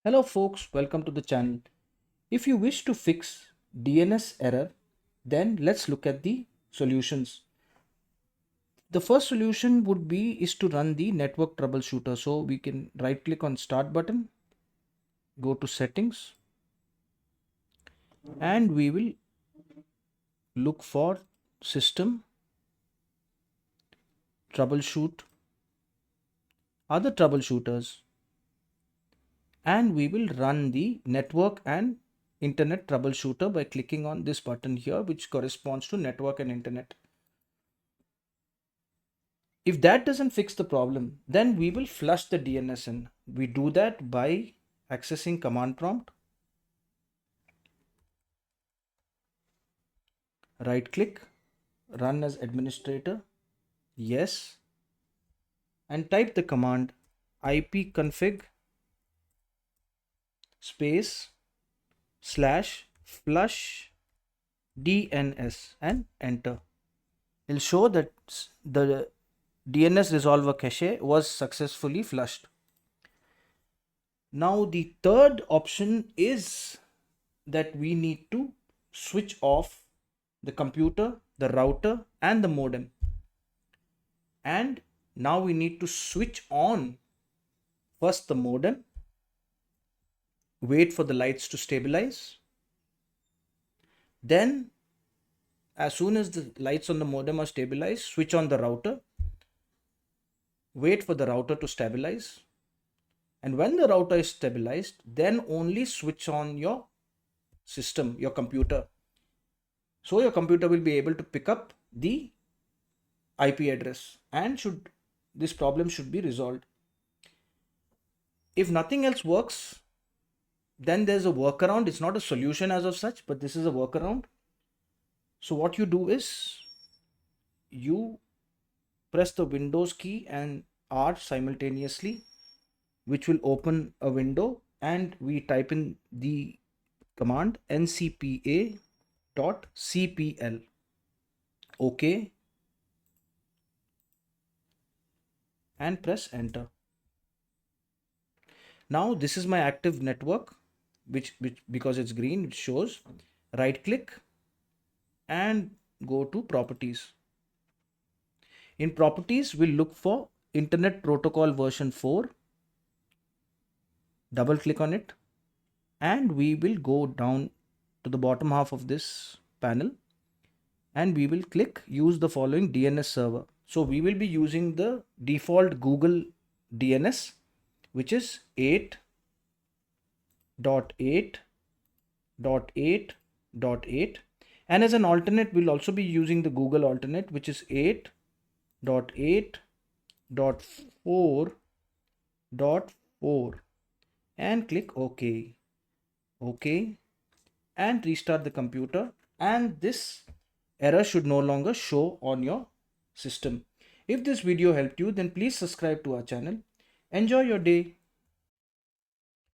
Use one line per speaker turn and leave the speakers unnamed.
Hello folks, welcome to the channel. If you wish to fix DNS error, then let's look at the solutions. The first solution would be is to run the network troubleshooter. So we can right click on start button, go to settings, and we will look for system, troubleshoot, other troubleshooters, and we will run the network and internet troubleshooter by clicking on this button here, which corresponds to network and internet. If that doesn't fix the problem, then we will flush the DNS in. We do that by accessing command prompt, right click, run as administrator, yes, and type the command ipconfig space /flush DNS and enter. It'll show that the DNS resolver cache was successfully flushed. Now the third option is that we need to switch off the computer, the router, and the modem. And now we need to switch on first the modem, wait for the lights to stabilize. Then, as soon as the lights on the modem are stabilized, switch on the router, wait for the router to stabilize. And when the router is stabilized, then only switch on your system, your computer. So your computer will be able to pick up the IP address and this problem should be resolved. If nothing else works, then there's a workaround. It's not a solution as of such, but this is a workaround. So what you do is you press the Windows key and R simultaneously, which will open a window, and we type in the command ncpa.cpl. OK, and press enter. Now this is my active network, which because it's green, it shows. Right click and go to properties. In properties, we'll look for Internet Protocol version 4. Double click on it, and we will go down to the bottom half of this panel, and we will click use the following DNS server. So we will be using the default Google DNS, which is 8.8.8.8, and as an alternate we'll also be using the Google alternate, which is 8.8.4.4, and click OK, and restart the computer, and this error should no longer show on your system. If this video helped you, then please subscribe to our channel. Enjoy your day.